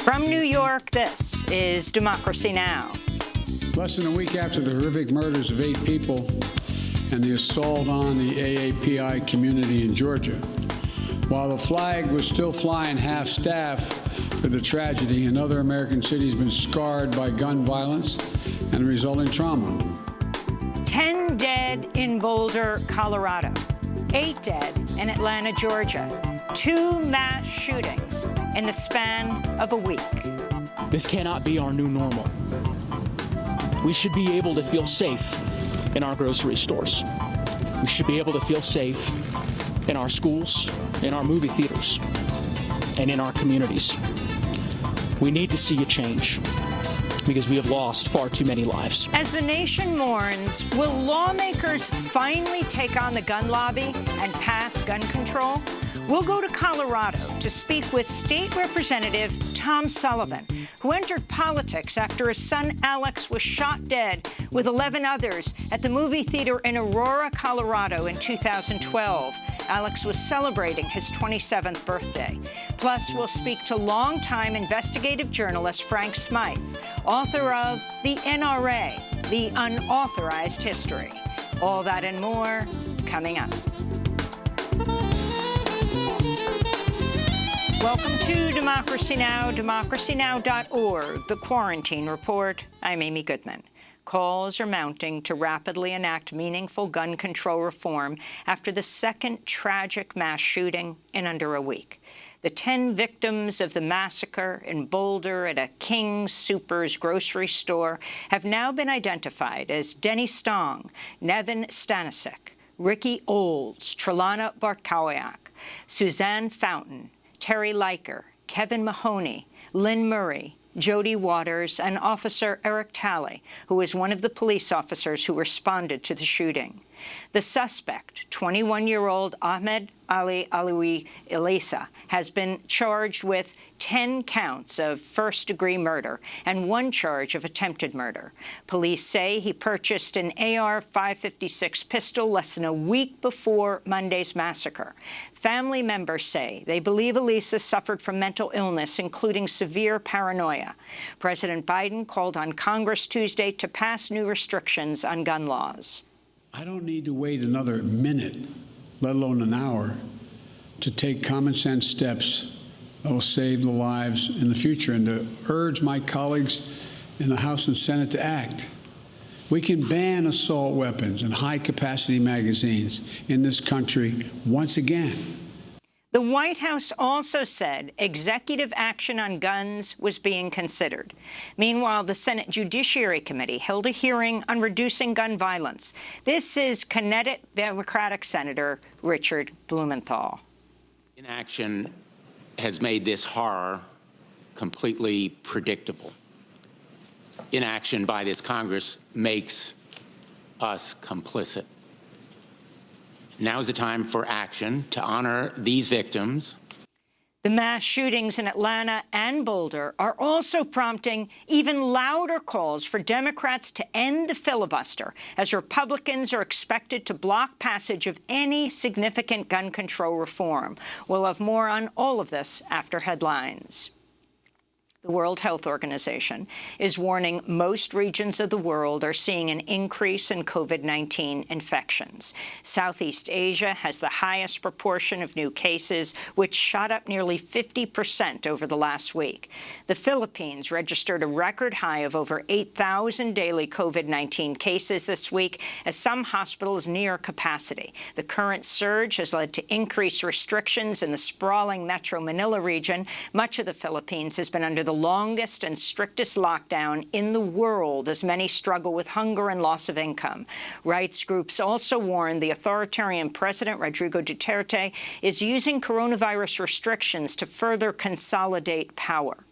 From New York, this is Democracy Now! Less than a week after the horrific murders of 8 people and the assault on the AAPI community in Georgia, while the flag was still flying half-staff for the tragedy, another American city has been scarred by gun violence and the resulting trauma. 10 dead in Boulder, Colorado. 8 dead in Atlanta, Georgia. 2 mass shootings in the span of a week. This cannot be our new normal. We should be able to feel safe in our grocery stores. We should be able to feel safe in our schools, in our movie theaters, and in our communities. We need to see a change because we have lost far too many lives. As the nation mourns, will lawmakers finally take on the gun lobby and pass gun control? We'll go to Colorado to speak with State Representative Tom Sullivan, who entered politics after his son Alex was shot dead with 11 others at the movie theater in Aurora, Colorado in 2012. Alex was celebrating his 27th birthday. Plus, we'll speak to longtime investigative journalist Frank Smythe, author of The NRA, The Unauthorized History. All that and more coming up. Welcome to Democracy Now!, democracynow.org, The Quarantine Report. I'm Amy Goodman. Calls are mounting to rapidly enact meaningful gun control reform after the second tragic mass shooting in under a week. The 10 victims of the massacre in Boulder at a King Soopers grocery store have now been identified as Denny Stong, Nevin Stanisic, Ricky Olds, Trelana Bartkowiak, Suzanne Fountain, Terry Leiker, Kevin Mahoney, Lynn Murray, Jody Waters, and Officer Eric Talley, who was one of the police officers who responded to the shooting. The suspect, 21-year-old Ahmed Ali Alawi Elisa, has been charged with 10 counts of first-degree murder and 1 charge of attempted murder. Police say he purchased an AR-556 pistol less than a week before Monday's massacre. Family members say they believe Elisa suffered from mental illness, including severe paranoia. President Biden called on Congress Tuesday to pass new restrictions on gun laws. I don't need to wait another minute, let alone an hour, to take common-sense steps that will save the lives in the future and to urge my colleagues in the House and Senate to act. We can ban assault weapons and high-capacity magazines in this country once again. The White House also said executive action on guns was being considered. Meanwhile, the Senate Judiciary Committee held a hearing on reducing gun violence. This is Connecticut Democratic Senator Richard Blumenthal. Inaction has made this horror completely predictable. Inaction by this Congress makes us complicit. Now is the time for action to honor these victims. The mass shootings in Atlanta and Boulder are also prompting even louder calls for Democrats to end the filibuster, as Republicans are expected to block passage of any significant gun control reform. We'll have more on all of this after headlines. The World Health Organization is warning most regions of the world are seeing an increase in COVID-19 infections. Southeast Asia has the highest proportion of new cases, which shot up nearly 50% over the last week. The Philippines registered a record high of over 8,000 daily COVID-19 cases this week, as some hospitals near capacity. The current surge has led to increased restrictions in the sprawling Metro Manila region. Much of the Philippines has been under the longest and strictest lockdown in the world, as many struggle with hunger and loss of income. Rights groups also warn the authoritarian President Rodrigo Duterte is using coronavirus restrictions to further consolidate power.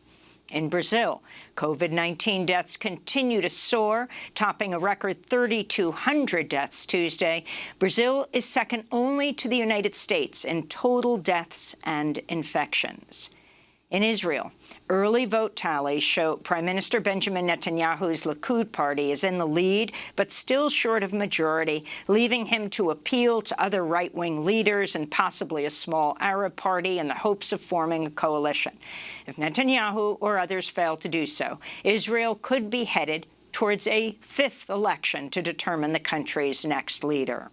In Brazil, COVID-19 deaths continue to soar, topping a record 3,200 deaths Tuesday. Brazil is second only to the United States in total deaths and infections. In Israel, early vote tallies show Prime Minister Benjamin Netanyahu's Likud party is in the lead, but still short of majority, leaving him to appeal to other right-wing leaders and possibly a small Arab party in the hopes of forming a coalition. If Netanyahu or others fail to do so, Israel could be headed towards a fifth election to determine the country's next leader.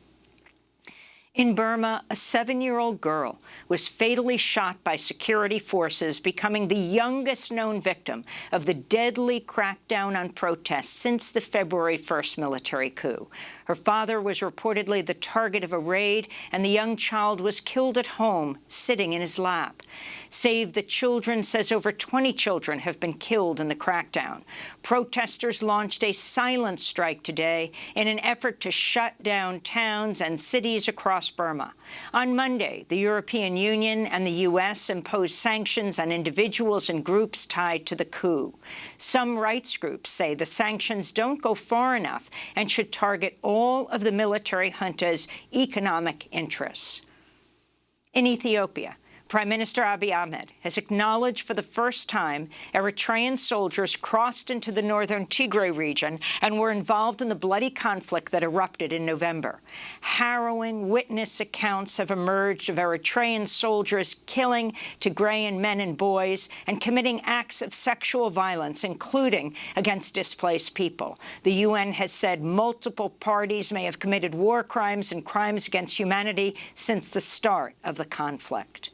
In Burma, a 7-year-old girl was fatally shot by security forces, becoming the youngest known victim of the deadly crackdown on protests since the February 1st military coup. Her father was reportedly the target of a raid, and the young child was killed at home, sitting in his lap. Save the Children says over 20 children have been killed in the crackdown. Protesters launched a silent strike today in an effort to shut down towns and cities across Burma. On Monday, the European Union and the U.S. imposed sanctions on individuals and groups tied to the coup. Some rights groups say the sanctions don't go far enough and should target all of the military junta's economic interests. In Ethiopia, Prime Minister Abiy Ahmed has acknowledged for the first time Eritrean soldiers crossed into the northern Tigray region and were involved in the bloody conflict that erupted in November. Harrowing witness accounts have emerged of Eritrean soldiers killing Tigrayan men and boys and committing acts of sexual violence, including against displaced people. The UN has said multiple parties may have committed war crimes and crimes against humanity since the start of the conflict.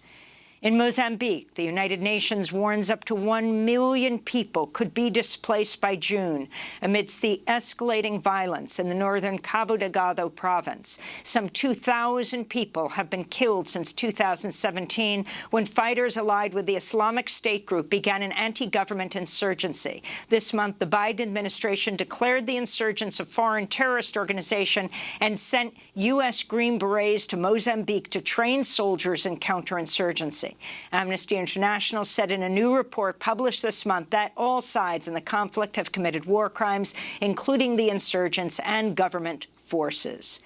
In Mozambique, the United Nations warns up to 1 million people could be displaced by June amidst the escalating violence in the northern Cabo Delgado province. Some 2,000 people have been killed since 2017, when fighters allied with the Islamic State group began an anti-government insurgency. This month, the Biden administration declared the insurgents a foreign terrorist organization and sent U.S. Green Berets to Mozambique to train soldiers in counterinsurgency. Amnesty International said in a new report published this month that all sides in the conflict have committed war crimes, including the insurgents and government forces.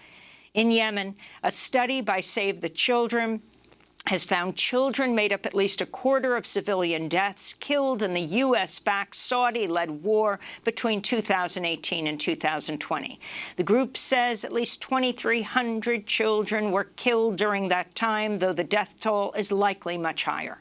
In Yemen, a study by Save the Children has found children made up at least a quarter of civilian deaths killed in the U.S.-backed Saudi-led war between 2018 and 2020. The group says at least 2,300 children were killed during that time, though the death toll is likely much higher.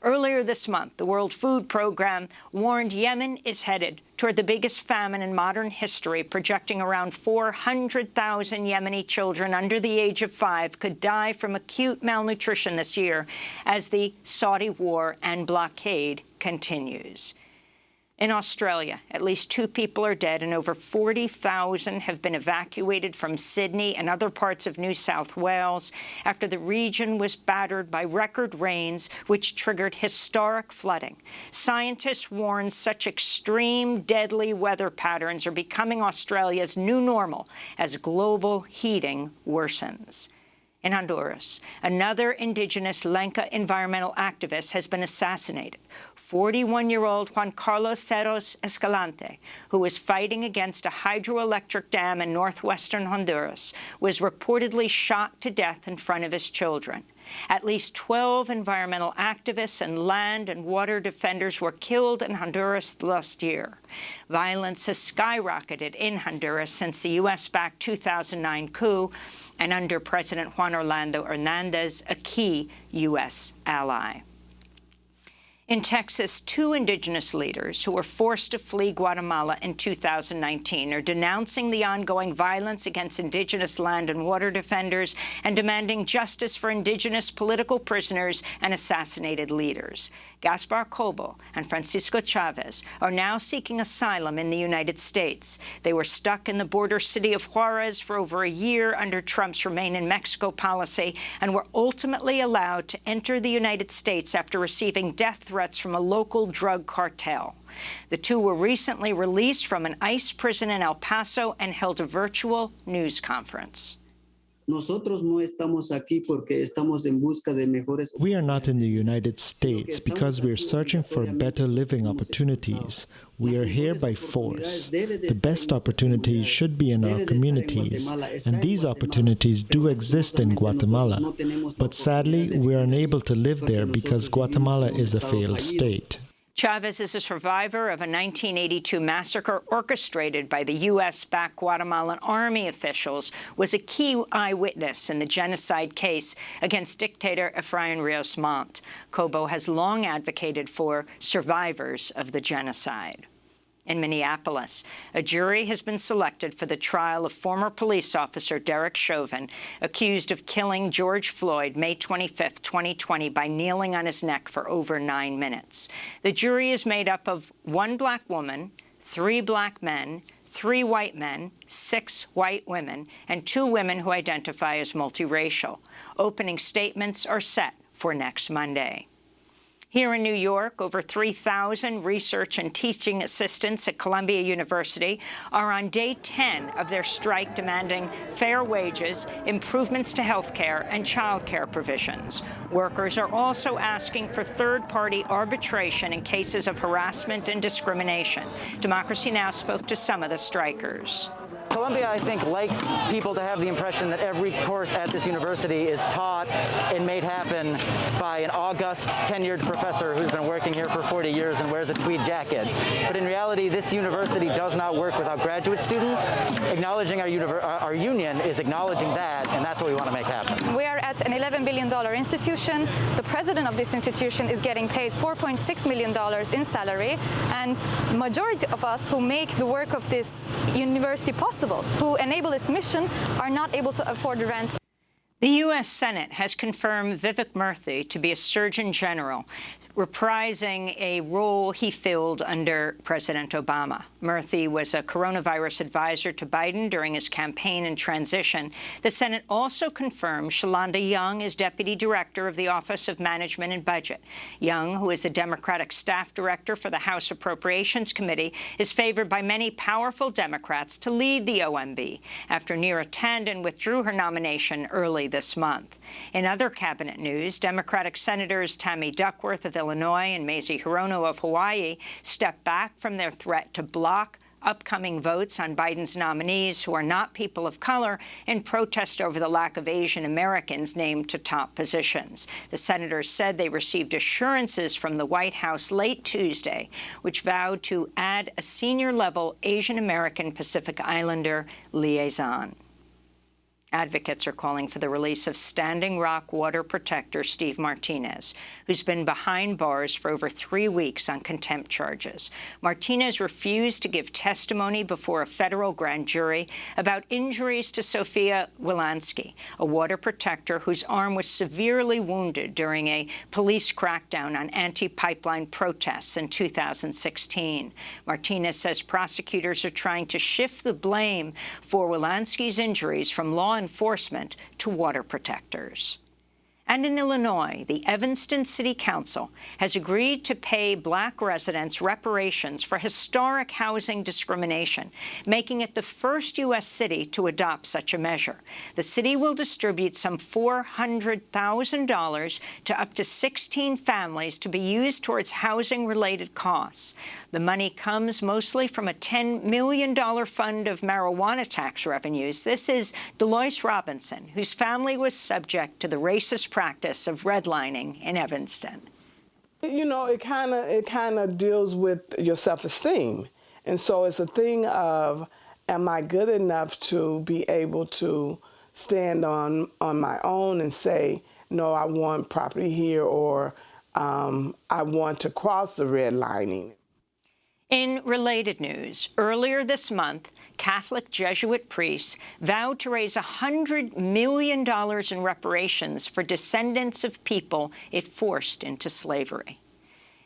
Earlier this month, the World Food Programme warned Yemen is headed toward the biggest famine in modern history, projecting around 400,000 Yemeni children under the age of 5 could die from acute malnutrition this year as the Saudi war and blockade continues. In Australia, at least 2 people are dead and over 40,000 have been evacuated from Sydney and other parts of New South Wales after the region was battered by record rains, which triggered historic flooding. Scientists warn such extreme, deadly weather patterns are becoming Australia's new normal as global heating worsens. In Honduras, another indigenous Lenca environmental activist has been assassinated. 41-year-old Juan Carlos Cerros Escalante, who was fighting against a hydroelectric dam in northwestern Honduras, was reportedly shot to death in front of his children. At least 12 environmental activists and land and water defenders were killed in Honduras last year. Violence has skyrocketed in Honduras since the U.S.-backed 2009 coup and under President Juan Orlando Hernandez, a key U.S. ally. In Texas, 2 indigenous leaders who were forced to flee Guatemala in 2019 are denouncing the ongoing violence against indigenous land and water defenders and demanding justice for indigenous political prisoners and assassinated leaders. Gaspar Cobo and Francisco Chavez are now seeking asylum in the United States. They were stuck in the border city of Juarez for over a year under Trump's Remain in Mexico policy and were ultimately allowed to enter the United States after receiving death threats from a local drug cartel. The 2 were recently released from an ICE prison in El Paso and held a virtual news conference. Nosotros no estamos aquí porque estamos en busca de mejores. We are not in the United States because we are searching for better living opportunities. We are here by force. The best opportunities should be in our communities, and these opportunities do exist in Guatemala. But sadly, we are unable to live there because Guatemala is a failed state. Chavez is a survivor of a 1982 massacre orchestrated by the U.S.-backed Guatemalan army officials, was a key eyewitness in the genocide case against dictator Efrain Rios Montt. Cobo has long advocated for survivors of the genocide. In Minneapolis, a jury has been selected for the trial of former police officer Derek Chauvin, accused of killing George Floyd May 25, 2020, by kneeling on his neck for over 9 minutes. The jury is made up of 1 black woman, 3 black men, 3 white men, 6 white women, and 2 women who identify as multiracial. Opening statements are set for next Monday. Here in New York, over 3,000 research and teaching assistants at Columbia University are on day 10 of their strike demanding fair wages, improvements to health care, and child care provisions. Workers are also asking for third-party arbitration in cases of harassment and discrimination. Democracy Now! Spoke to some of the strikers. Columbia, I think, likes people to have the impression that every course at this university is taught and made happen by an august, tenured professor who's been working here for 40 years and wears a tweed jacket. But in reality, this university does not work without graduate students. Acknowledging our union is acknowledging that, and that's what we want to make happen. We are at an $11 billion institution. The president of this institution is getting paid $4.6 million in salary, and the majority of us who make the work of this university possible, who enable its mission, are not able to afford the rent. The U.S. Senate has confirmed Vivek Murthy to be a Surgeon General, reprising a role he filled under President Obama. Murthy was a coronavirus advisor to Biden during his campaign and transition. The Senate also confirmed Shalanda Young as Deputy Director of the Office of Management and Budget. Young, who is the Democratic staff director for the House Appropriations Committee, is favored by many powerful Democrats to lead the OMB after Neera Tanden withdrew her nomination early this month. In other cabinet news, Democratic Senators Tammy Duckworth of Illinois and Mazie Hirono of Hawaii stepped back from their threat to block upcoming votes on Biden's nominees who are not people of color in protest over the lack of Asian Americans named to top positions. The senators said they received assurances from the White House late Tuesday, which vowed to add a senior-level Asian American Pacific Islander liaison. Advocates are calling for the release of Standing Rock water protector Steve Martinez, who's been behind bars for over 3 weeks on contempt charges. Martinez refused to give testimony before a federal grand jury about injuries to Sophia Wilansky, a water protector whose arm was severely wounded during a police crackdown on anti-pipeline protests in 2016. Martinez says prosecutors are trying to shift the blame for Wilansky's injuries from law enforcement to water protectors. And in Illinois, the Evanston City Council has agreed to pay black residents reparations for historic housing discrimination, making it the first U.S. city to adopt such a measure. The city will distribute some $400,000 to up to 16 families to be used towards housing-related costs. The money comes mostly from a $10 million fund of marijuana tax revenues. This is Delois Robinson, whose family was subject to the racist practice of redlining in Evanston. You know, it kind of deals with your self-esteem. And so it's a thing of, am I good enough to be able to stand on my own and say, no, I want property here, or I want to cross the redlining. In related news, earlier this month, Catholic Jesuit priests vowed to raise $100 million in reparations for descendants of people it forced into slavery.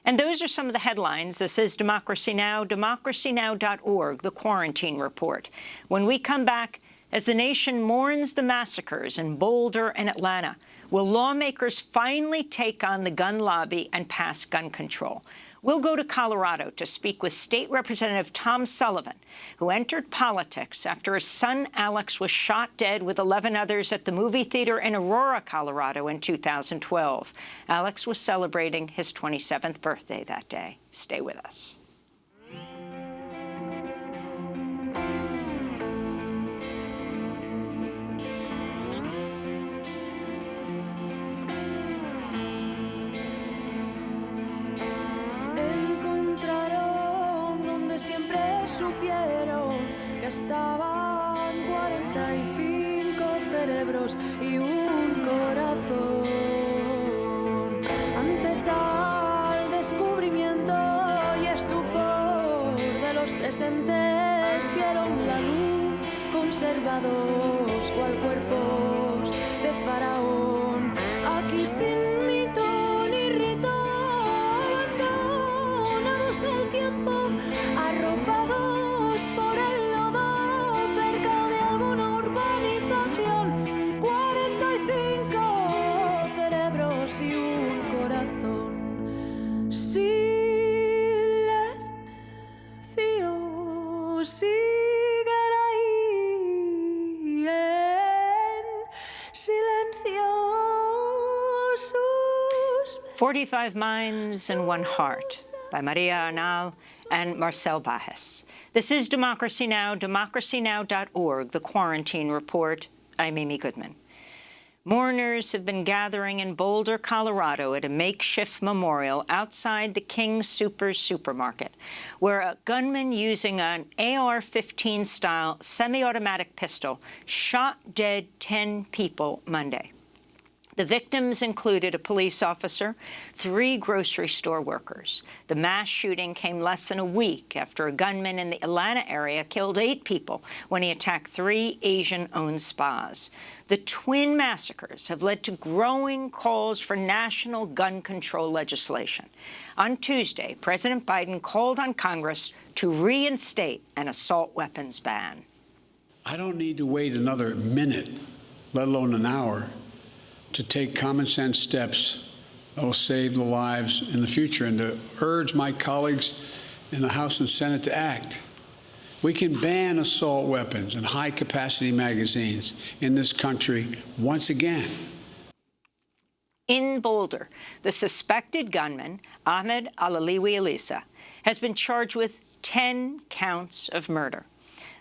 And those are some of the headlines. This is Democracy Now!, democracynow.org, the Quarantine Report. When we come back, as the nation mourns the massacres in Boulder and Atlanta, will lawmakers finally take on the gun lobby and pass gun control? We'll go to Colorado to speak with State Representative Tom Sullivan, who entered politics after his son Alex was shot dead with 11 others at the movie theater in Aurora, Colorado in 2012. Alex was celebrating his 27th birthday that day. Stay with us. Supieron que estaban 45 cerebros y un corazón. Ante tal descubrimiento y estupor de los presentes, vieron la luz conservados cual cuerpos de faraón. Aquí sin mito ni rito, abandonados el tiempo, arropados por el lodo cerca de alguna urbanización. 45 cerebros y un corazón. Silencio, sigan ahí en silencio sus... 45 Minds and One Heart by Maria Arnal and Marcel Bajes. This is Democracy Now!, democracynow.org, The Quarantine Report. I'm Amy Goodman. Mourners have been gathering in Boulder, Colorado at a makeshift memorial outside the King Soopers supermarket, where a gunman using an AR-15-style semi-automatic pistol shot dead 10 people Monday. The victims included a police officer, 3 grocery store workers. The mass shooting came less than a week after a gunman in the Atlanta area killed 8 people when he attacked 3 Asian-owned spas. The twin massacres have led to growing calls for national gun control legislation. On Tuesday, President Biden called on Congress to reinstate an assault weapons ban. I don't need to wait another minute, let alone an hour, to take common sense steps that will save the lives in the future, and to urge my colleagues in the House and Senate to act. We can ban assault weapons and high-capacity magazines in this country once again. In Boulder, the suspected gunman, Ahmed Alaliwi Elisa, has been charged with 10 counts of murder.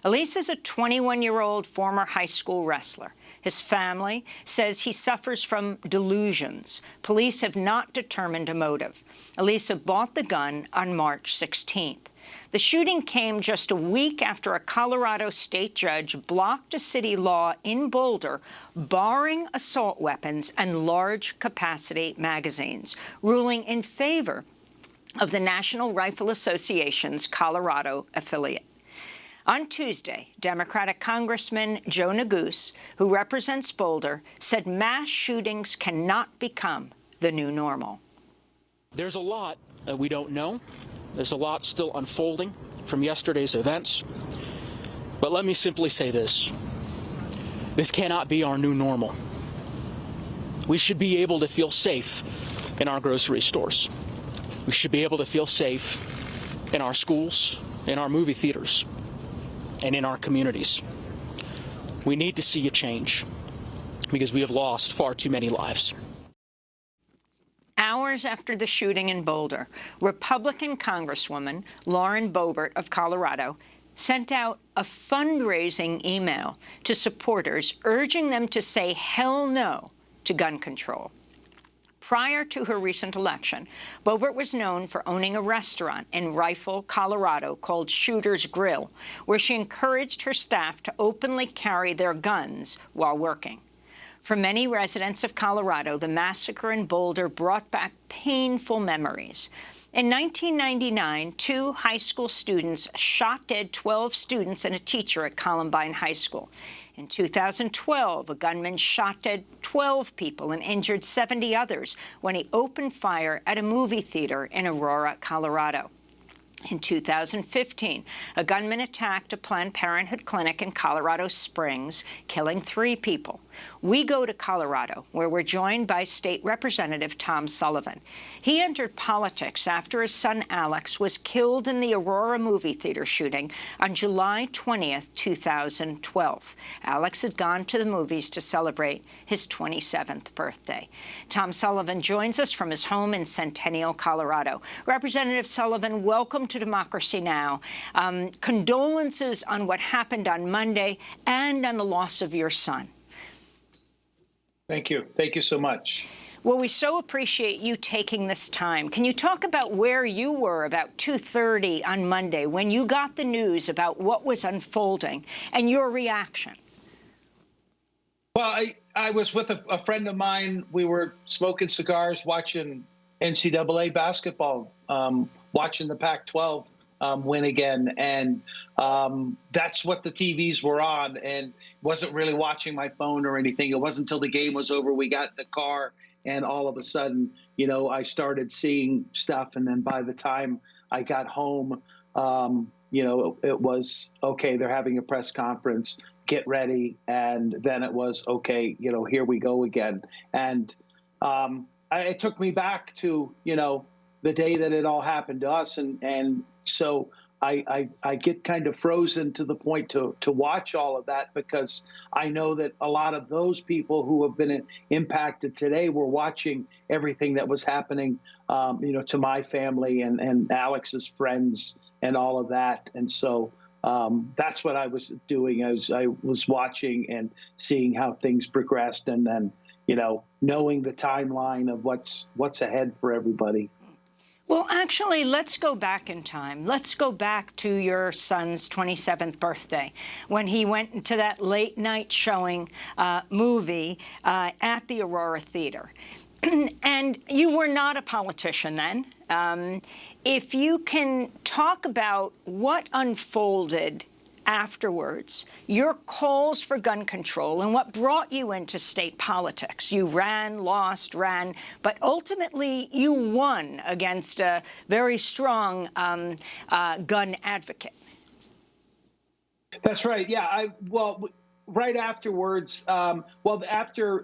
Elisa is a 21-year-old former high school wrestler. His family says he suffers from delusions. Police have not determined a motive. Elisa bought the gun on March 16th. The shooting came just a week after a Colorado state judge blocked a city law in Boulder barring assault weapons and large-capacity magazines, ruling in favor of the National Rifle Association's Colorado affiliate. On Tuesday, Democratic Congressman Joe Neguse, who represents Boulder, said mass shootings cannot become the new normal. There's a lot that we don't know. There's a lot still unfolding from yesterday's events. But let me simply say this. This cannot be our new normal. We should be able to feel safe in our grocery stores. We should be able to feel safe in our schools, in our movie theaters, and in our communities. We need to see a change because we have lost far too many lives. Hours after the shooting in Boulder, Republican Congresswoman Lauren Boebert of Colorado sent out a fundraising email to supporters urging them to say hell no to gun control. Prior to her recent election, Boebert was known for owning a restaurant in Rifle, Colorado called Shooter's Grill, where she encouraged her staff to openly carry their guns while working. For many residents of Colorado, the massacre in Boulder brought back painful memories. In 1999, 2 high school students shot dead 12 students and a teacher at Columbine High School. In 2012, a gunman shot dead 12 people and injured 70 others when he opened fire at a movie theater in Aurora, Colorado. In 2015, a gunman attacked a Planned Parenthood clinic in Colorado Springs, killing 3 people. We go to Colorado, where we're joined by State Representative Tom Sullivan. He entered politics after his son Alex was killed in the Aurora movie theater shooting on July 20th, 2012. Alex had gone to the movies to celebrate his 27th birthday. Tom Sullivan joins us from his home in Centennial, Colorado. Representative Sullivan, welcome to Democracy Now! Condolences on what happened on Monday and on the loss of your son. Thank you. Thank you so much. Well, we so appreciate you taking this time. Can you talk about where you were about 2:30 on Monday when you got the news about what was unfolding and your reaction? Well, I was with a friend of mine. We were smoking cigars, watching NCAA basketball, watching the Pac-12 win again. And that's what the TVs were on, and wasn't really watching my phone or anything. It wasn't until the game was over, we got in the car, and all of a sudden, you know, I started seeing stuff. And then by the time I got home, you know, it was, okay, they're having a press conference, get ready. And then it was, okay, you know, here we go again. And it took me back to, you know, the day that it all happened to us. And so I get kind of frozen to the point to watch all of that, because I know that a lot of those people who have been impacted today were watching everything that was happening, you know, to my family and Alex's friends and all of that. And so that's what I was doing. I was watching and seeing how things progressed, and then, you know, knowing the timeline of what's ahead for everybody. Well, actually, let's go back in time. Let's go back to your son's 27th birthday, when he went into that late-night showing movie at the Aurora Theater. And you were not a politician then. If you can talk about what unfolded afterwards, your calls for gun control and what brought you into state politics. You ran, lost, ran, but ultimately you won against a very strong gun advocate. That's right. Yeah. Well, right afterwards, after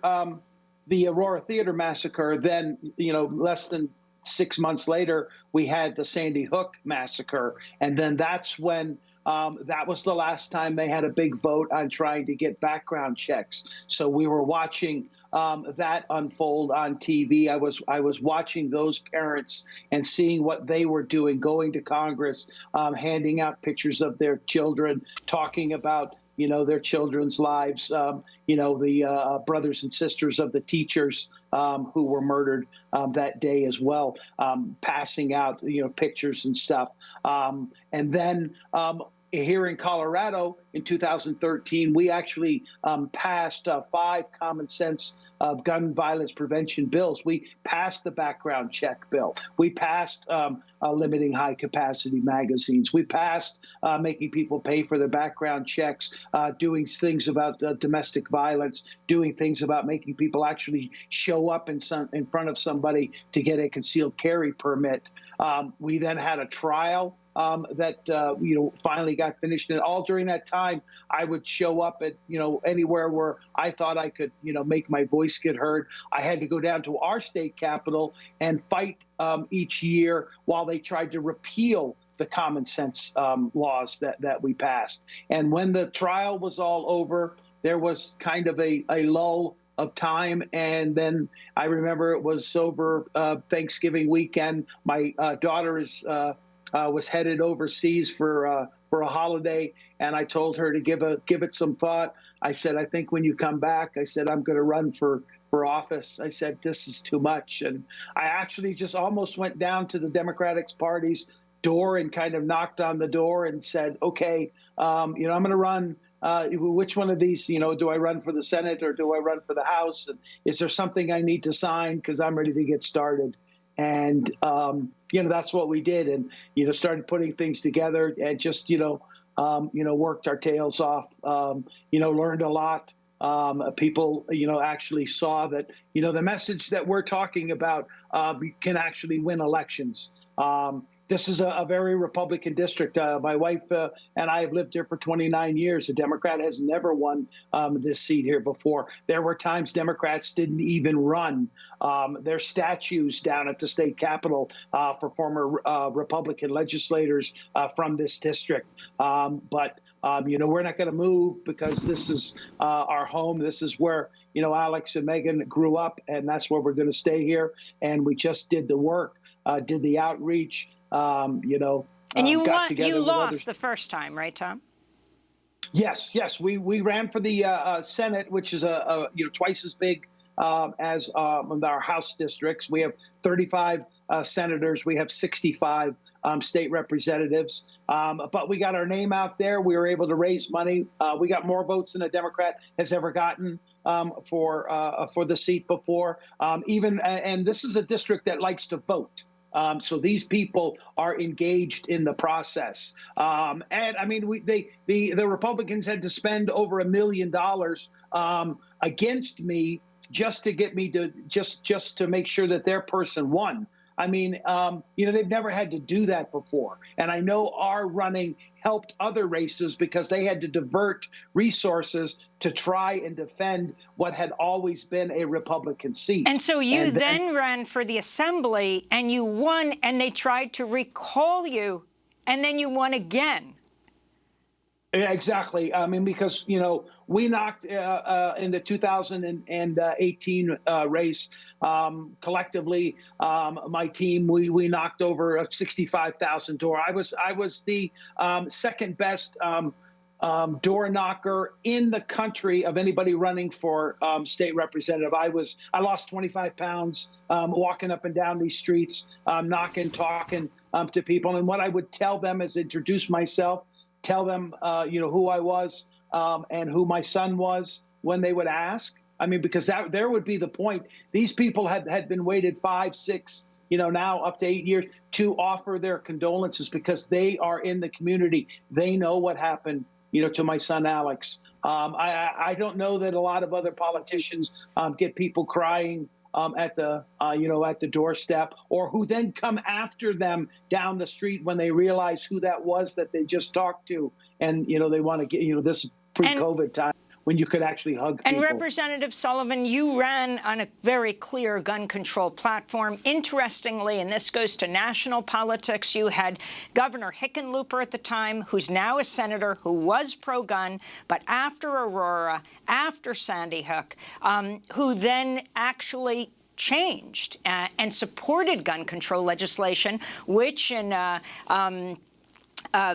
the Aurora Theater massacre, then, you know, less than 6 months later, we had the Sandy Hook massacre. And then that's when that was the last time they had a big vote on trying to get background checks. So we were watching that unfold on TV. I was watching those parents and seeing what they were doing, going to Congress, handing out pictures of their children, talking about, you know, their children's lives, you know, the brothers and sisters of the teachers who were murdered that day as well, passing out, you know, pictures and stuff. And then here in Colorado in 2013, we actually passed 5 common sense gun violence prevention bills. We passed the background check bill. We passed limiting high-capacity magazines. We passed making people pay for their background checks, doing things about domestic violence, doing things about making people actually show up in front of somebody to get a concealed carry permit. We then had a trial that you know, finally got finished. And all during that time, I would show up at, you know, anywhere where I thought I could, you know, make my voice get heard. I had to go down to our state capitol and fight each year while they tried to repeal the common sense laws that we passed. And when the trial was all over, there was kind of a lull of time. And then I remember it was over Thanksgiving weekend. My daughter was headed overseas for a holiday, and I told her to give it some thought. I said, I think when you come back, I said, I'm going to run for office. I said, this is too much. And I actually just almost went down to the Democratic Party's door and kind of knocked on the door and said, okay, you know, I'm going to run. Which one of these, you know, do I run for the Senate or do I run for the House? And is there something I need to sign? Because I'm ready to get started. And, you know, that's what we did, and, you know, started putting things together and just, you know, worked our tails off, you know, learned a lot. People, you know, actually saw that, you know, the message that we're talking about can actually win elections. This is a very Republican district. My wife and I have lived here for 29 years. A Democrat has never won this seat here before. There were times Democrats didn't even run. There's statues down at the state capitol for former Republican legislators from this district. But we're not going to move because this is our home. This is where, Alex and Megan grew up, and that's where we're going to stay here. And we just did the work, did the outreach. And you lost the first time, right, Tom? Yes. We ran for the Senate, which is twice as big as our House districts. We have 35 senators. We have 65 state representatives. But we got our name out there. We were able to raise money. We got more votes than a Democrat has ever gotten for the seat before. And this is a district that likes to vote. So these people are engaged in the process. And I mean, the Republicans had to spend over $1 million against me just to get me to just to make sure that their person won. I mean, they've never had to do that before. And I know our running helped other races because they had to divert resources to try and defend what had always been a Republican seat. And so you then ran for the assembly and you won, and they tried to recall you, and then you won again. Yeah, exactly. I mean, because, we knocked in the 2018 race collectively, my team, we knocked over 65,000 door. I was the second best door knocker in the country of anybody running for state representative. I lost 25 pounds walking up and down these streets, knocking, talking to people. And what I would tell them is introduce myself, tell them, who I was and who my son was when they would ask. I mean, because there would be the point. These people had been waited 5, 6, now up to 8 years to offer their condolences because they are in the community. They know what happened, to my son, Alex. I don't know that a lot of other politicians get people crying at the doorstep, or who then come after them down the street when they realize who that was that they just talked to, and they want to get this pre-COVID time when you could actually hug people. And Representative Sullivan, you ran on a very clear gun control platform. Interestingly, and this goes to national politics, you had Governor Hickenlooper at the time, who's now a senator, who was pro-gun, but after Aurora, after Sandy Hook, who then actually changed and supported gun control legislation, which in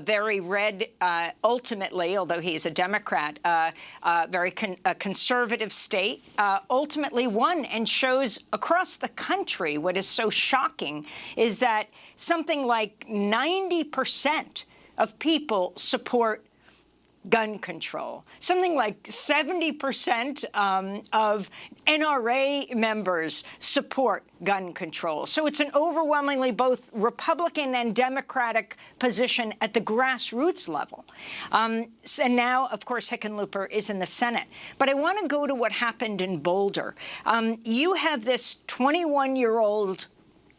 very red, ultimately, although he is a Democrat, very conservative state, ultimately won, and shows across the country what is so shocking is that something like 90% of people support gun control. Something like 70% of NRA members support gun control. So it's an overwhelmingly both Republican and Democratic position at the grassroots level. And now, of course, Hickenlooper is in the Senate. But I want to go to what happened in Boulder. You have this 21-year-old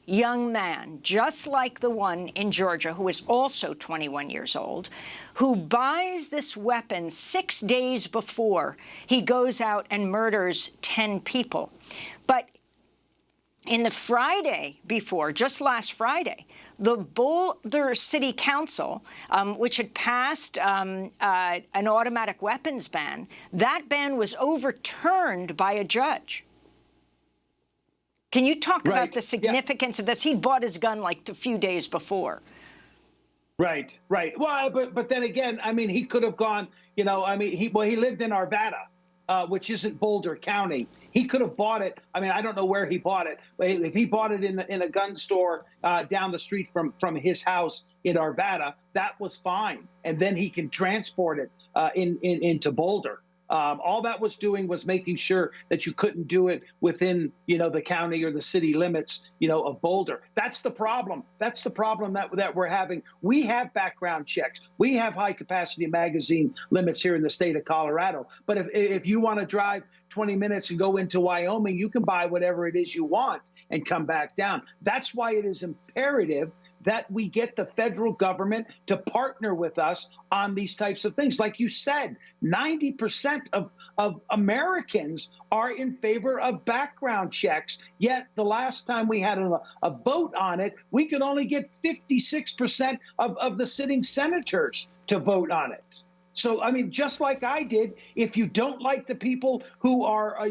young man, just like the one in Georgia, who is also 21 years old, who buys this weapon 6 days before he goes out and murders 10 people. But in the Friday before, just last Friday, the Boulder City Council, which had passed an automatic weapons ban, that ban was overturned by a judge. Can you talk about the significance of this? He bought his gun like a few days before. Right. Well, but then again, I mean, he could have gone, he lived in Arvada, which isn't Boulder County. He could have bought it. I mean, I don't know where he bought it. But if he bought it in a gun store down the street from his house in Arvada, that was fine. And then he can transport it into Boulder. All that was doing was making sure that you couldn't do it within, the county or the city limits, of Boulder. That's the problem. That's the problem that we're having. We have background checks. We have high capacity magazine limits here in the state of Colorado. But if you want to drive 20 minutes and go into Wyoming, you can buy whatever it is you want and come back down. That's why it is imperative that we get the federal government to partner with us on these types of things. Like you said, 90% of Americans are in favor of background checks. Yet the last time we had a vote on it, we could only get 56% of the sitting senators to vote on it. So, I mean, just like I did, if you don't like the people who are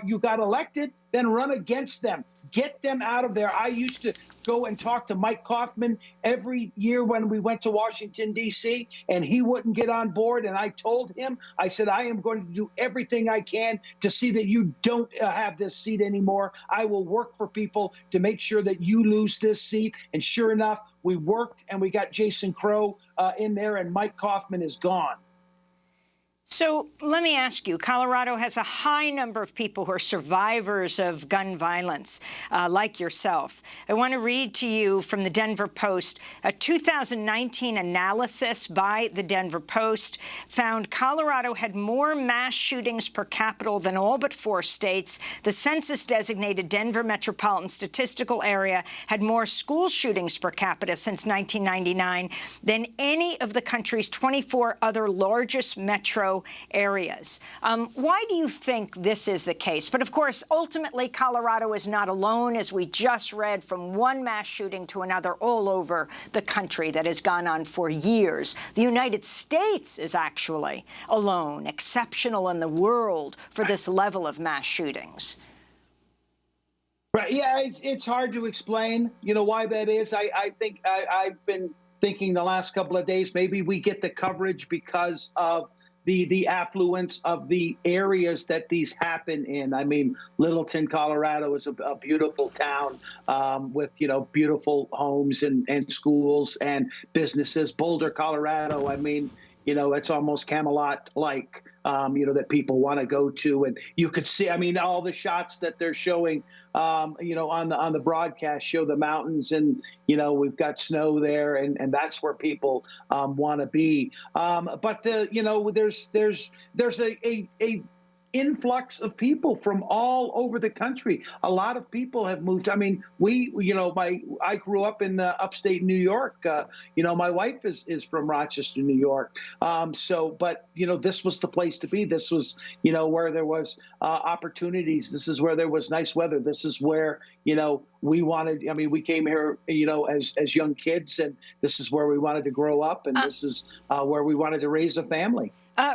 you got elected, then run against them. Get them out of there. I used to go and talk to Mike Kaufman every year when we went to Washington, D.C., and he wouldn't get on board. And I told him, I said, I am going to do everything I can to see that you don't have this seat anymore. I will work for people to make sure that you lose this seat. And sure enough, we worked and we got Jason Crow in there, and Mike Kaufman is gone. So let me ask you, Colorado has a high number of people who are survivors of gun violence, like yourself. I want to read to you from the Denver Post. A 2019 analysis by the Denver Post found Colorado had more mass shootings per capita than all but 4 states. The census-designated Denver Metropolitan Statistical Area had more school shootings per capita since 1999 than any of the country's 24 other largest metro areas. Why do you think this is the case? But of course, ultimately, Colorado is not alone, as we just read, from one mass shooting to another all over the country that has gone on for years. The United States is actually alone, exceptional in the world for this level of mass shootings. Right. Yeah, it's hard to explain, you know, why that is. I think I've been thinking the last couple of days, maybe we get the coverage because of the affluence of the areas that these happen in. I mean, Littleton, Colorado is a beautiful town with, you know, beautiful homes and schools and businesses. Boulder, Colorado, I mean, you know, it's almost Camelot-like, you know, that people want to go to. And you could see, I mean, all the shots that they're showing, you know, on the broadcast show the mountains, and, you know, we've got snow there, and that's where people want to be. But you know, there's a influx of people from all over the country. A lot of people have moved. I mean, you know, I grew up in upstate New York. You know, my wife is from Rochester, New York. But, you know, this was the place to be. This was, you know, where there was opportunities. This is where there was nice weather. This is where, you know, we wanted, I mean, we came here, you know, as young kids, and this is where we wanted to grow up, and this is where we wanted to raise a family.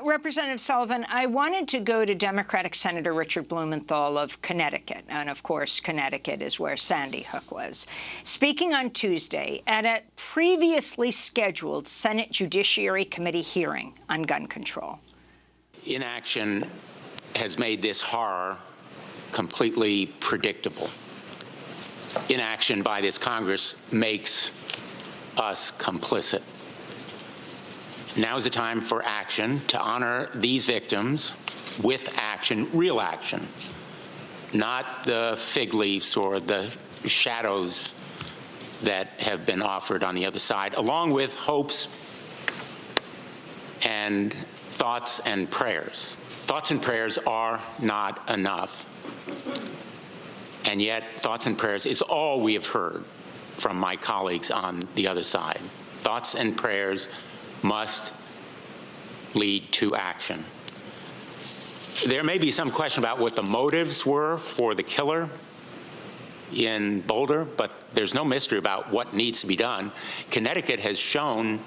Representative Sullivan, I wanted to go to Democratic Senator Richard Blumenthal of Connecticut. And, of course, Connecticut is where Sandy Hook was. Speaking on Tuesday at a previously scheduled Senate Judiciary Committee hearing on gun control. Inaction has made this horror completely predictable. Inaction by this Congress makes us complicit. Now is the time for action to honor these victims with action, real action, not the fig leaves or the shadows that have been offered on the other side, along with hopes and thoughts and prayers. Thoughts and prayers are not enough. And yet, thoughts and prayers is all we have heard from my colleagues on the other side. Thoughts and prayers must lead to action. There may be some question about what the motives were for the killer in Boulder, but there's no mystery about what needs to be done. Connecticut has shown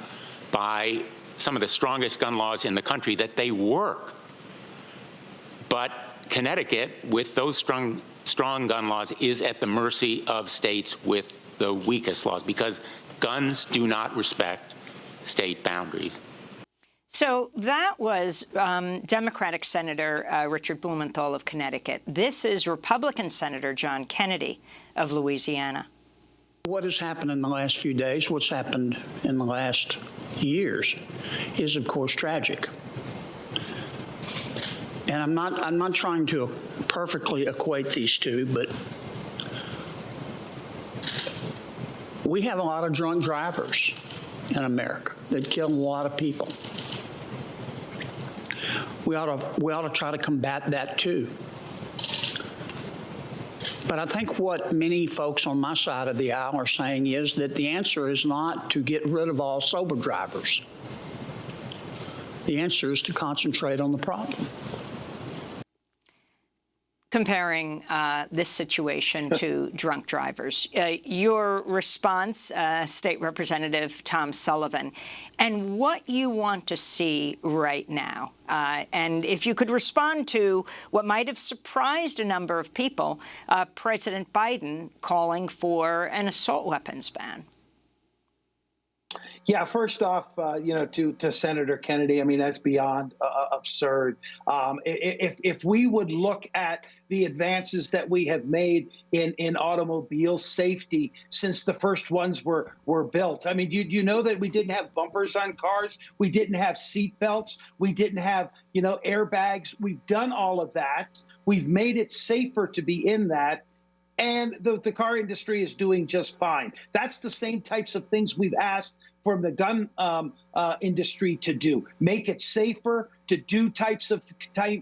by some of the strongest gun laws in the country that they work. But Connecticut, with those strong gun laws, is at the mercy of states with the weakest laws, because guns do not respect state boundaries. So that was Democratic Senator Richard Blumenthal of Connecticut. This is Republican Senator John Kennedy of Louisiana. What has happened in the last few days, what's happened in the last years, is of course tragic. And I'm not trying to perfectly equate these two, but we have a lot of drunk drivers in America that kill a lot of people. We ought to try to combat that too. But I think what many folks on my side of the aisle are saying is that the answer is not to get rid of all sober drivers. The answer is to concentrate on the problem. Comparing this situation to drunk drivers. Your response, State Representative Tom Sullivan, and what you want to see right now. And if you could respond to what might have surprised a number of people, President Biden calling for an assault weapons ban. Yeah, first off, to Senator Kennedy, I mean, that's beyond absurd. If we would look at the advances that we have made in automobile safety since the first ones were built. I mean, do you know that we didn't have bumpers on cars? We didn't have seat belts. We didn't have, airbags. We've done all of that. We've made it safer to be in that. And the car industry is doing just fine. That's the same types of things we've asked from the gun industry to do. Make it safer to do type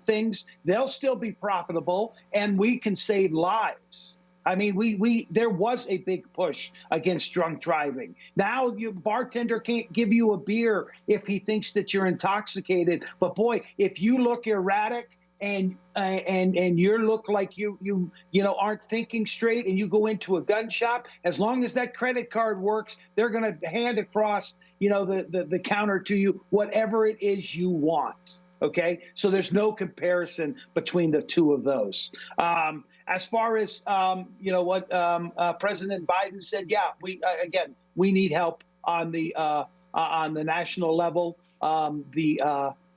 things. They'll still be profitable, and we can save lives. I mean, there was a big push against drunk driving. Now your bartender can't give you a beer if he thinks that you're intoxicated. But boy, if you look erratic and you look like you aren't thinking straight, and you go into a gun shop, as long as that credit card works, they're going to hand across the counter to you whatever it is you want. Okay, so there's no comparison between the two of those. As far as what President Biden said, yeah, we need help on the national level.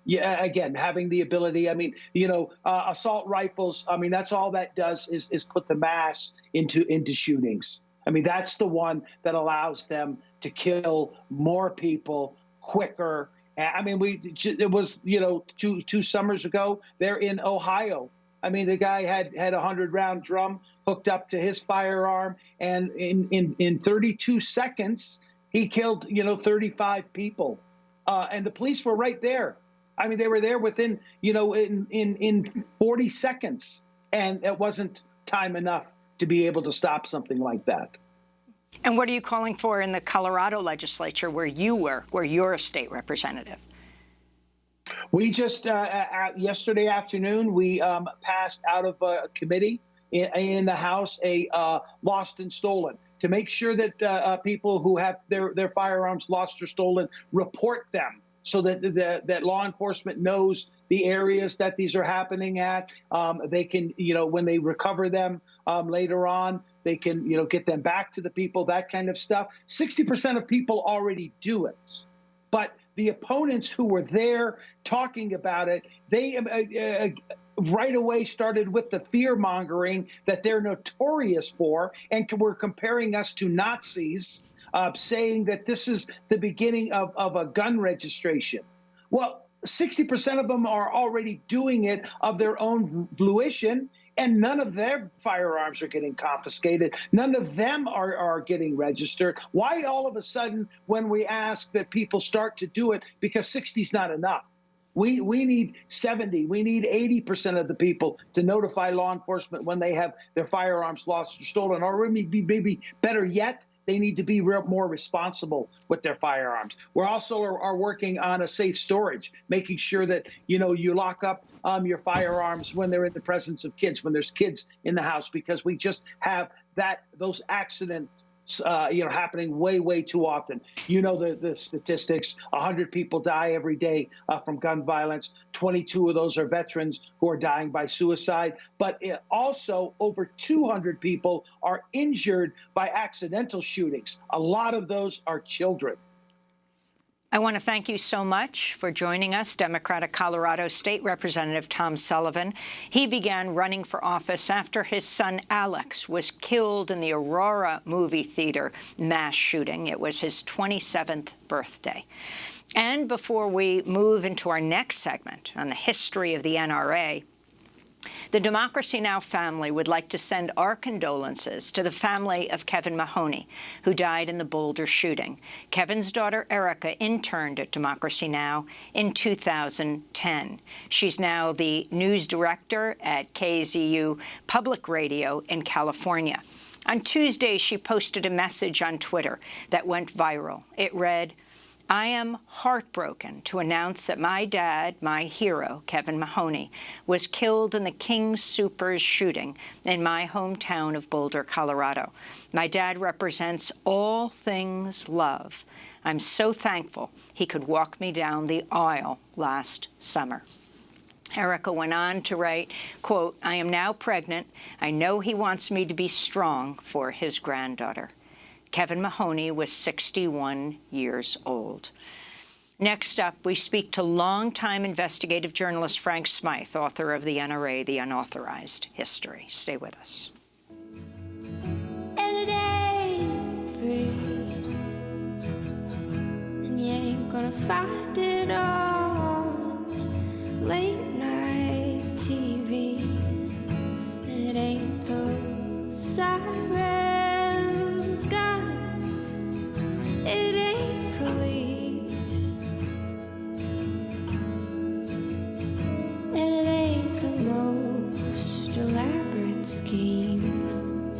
Having the ability. I mean, assault rifles. I mean, that's all that does is put the mass into shootings. I mean, that's the one that allows them to kill more people quicker. I mean, it was two summers ago there in Ohio. I mean, the guy had a 100-round drum hooked up to his firearm, and in 32 seconds he killed 35 people, and the police were right there. I mean, they were there within, in 40 seconds, and it wasn't time enough to be able to stop something like that. And what are you calling for in the Colorado legislature where you're a state representative? We just, yesterday afternoon, we passed out of a committee in the House a lost and stolen, to make sure that people who have their firearms lost or stolen report them, so that law enforcement knows the areas that these are happening at. They can, when they recover them later on, they can, get them back to the people, that kind of stuff. 60% of people already do it. But the opponents who were there talking about it, they right away started with the fear-mongering that they're notorious for, and were comparing us to Nazis, saying that this is the beginning of a gun registration. Well, 60% of them are already doing it of their own volition, and none of their firearms are getting confiscated. None of them are getting registered. Why all of a sudden, when we ask that people start to do it, because 60 is not enough. We need 70. We need 80% of the people to notify law enforcement when they have their firearms lost or stolen, or maybe better yet, they need to be more responsible with their firearms. We're also are working on a safe storage, making sure that you lock up your firearms when they're in the presence of kids, when there's kids in the house, because we just have those accidents happening way too often. The statistics: 100 people die every day from gun violence. 22 of those are veterans who are dying by suicide. But also over 200 people are injured by accidental shootings. A lot of those are children. I want to thank you so much for joining us, Democratic Colorado State Representative Tom Sullivan. He began running for office after his son Alex was killed in the Aurora movie theater mass shooting. It was his 27th birthday. And before we move into our next segment on the history of the NRA, The Democracy Now! Family would like to send our condolences to the family of Kevin Mahoney, who died in the Boulder shooting. Kevin's daughter, Erica, interned at Democracy Now! In 2010. She's now the news director at KZU Public Radio in California. On Tuesday, she posted a message on Twitter that went viral. It read, "I am heartbroken to announce that my dad, my hero, Kevin Mahoney, was killed in the King Soopers shooting in my hometown of Boulder, Colorado. My dad represents all things love. I'm so thankful he could walk me down the aisle last summer." Erica went on to write, quote, "I am now pregnant. I know he wants me to be strong for his granddaughter." Kevin Mahoney was 61 years old. Next up, we speak to longtime investigative journalist Frank Smythe, author of the NRA, The Unauthorized History. Stay with us. And it ain't free, and you ain't gonna find it on late night TV, and it ain't those sirens, guns, it ain't police, and it ain't the most elaborate scheme,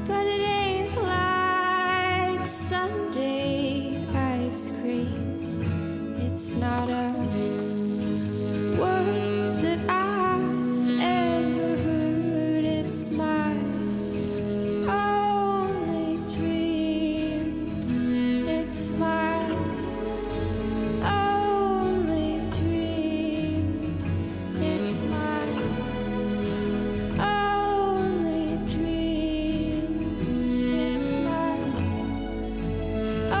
but it ain't like Sunday ice cream. It's not a word that I've ever heard. It's my only dream. It's my only dream. It's my only dream. It's my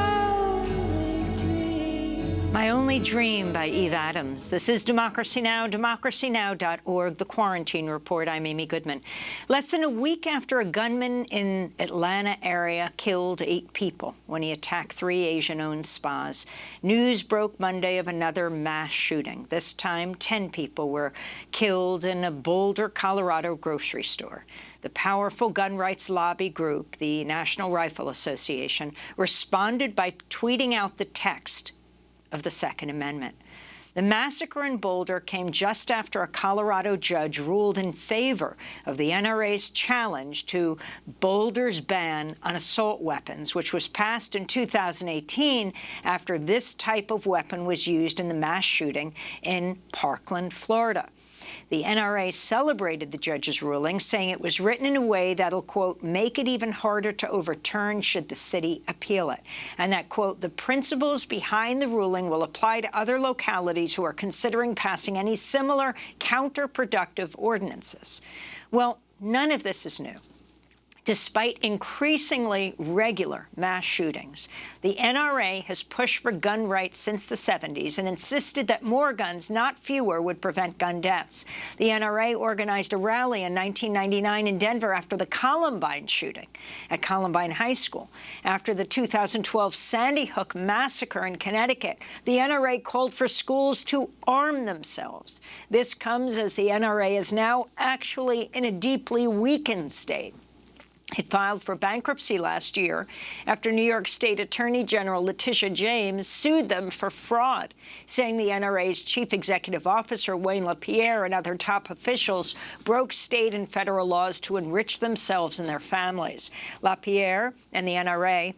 only dream. My Only Dream by Eve Adams. This is Democracy Now!, democracynow.org, The Quarantine Report. I'm Amy Goodman. Less than a week after a gunman in Atlanta area killed 8 people when he attacked 3 Asian-owned spas, news broke Monday of another mass shooting. This time, 10 people were killed in a Boulder, Colorado grocery store. The powerful gun rights lobby group, the National Rifle Association, responded by tweeting out the text of the Second Amendment. The massacre in Boulder came just after a Colorado judge ruled in favor of the NRA's challenge to Boulder's ban on assault weapons, which was passed in 2018 after this type of weapon was used in the mass shooting in Parkland, Florida. The NRA celebrated the judge's ruling, saying it was written in a way that'll, quote, make it even harder to overturn should the city appeal it, and that, quote, the principles behind the ruling will apply to other localities who are considering passing any similar counterproductive ordinances. Well, none of this is new. Despite increasingly regular mass shootings, the NRA has pushed for gun rights since the 70s and insisted that more guns, not fewer, would prevent gun deaths. The NRA organized a rally in 1999 in Denver after the Columbine shooting at Columbine High School. After the 2012 Sandy Hook massacre in Connecticut, the NRA called for schools to arm themselves. This comes as the NRA is now actually in a deeply weakened state. It filed for bankruptcy last year after New York State Attorney General Letitia James sued them for fraud, saying the NRA's chief executive officer, Wayne LaPierre, and other top officials broke state and federal laws to enrich themselves and their families. LaPierre and the NRA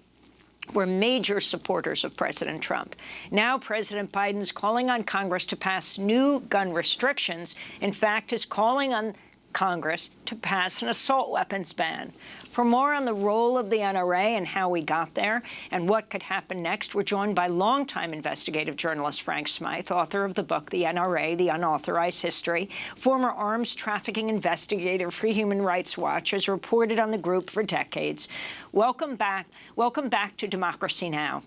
were major supporters of President Trump. Now President Biden's calling on Congress to pass new gun restrictions. In fact, is calling on Congress to pass an assault weapons ban. For more on the role of the NRA and how we got there and what could happen next, we're joined by longtime investigative journalist Frank Smythe, author of the book The NRA, The Unauthorized History, former arms trafficking investigator for Human Rights Watch, has reported on the group for decades. Welcome back to Democracy Now!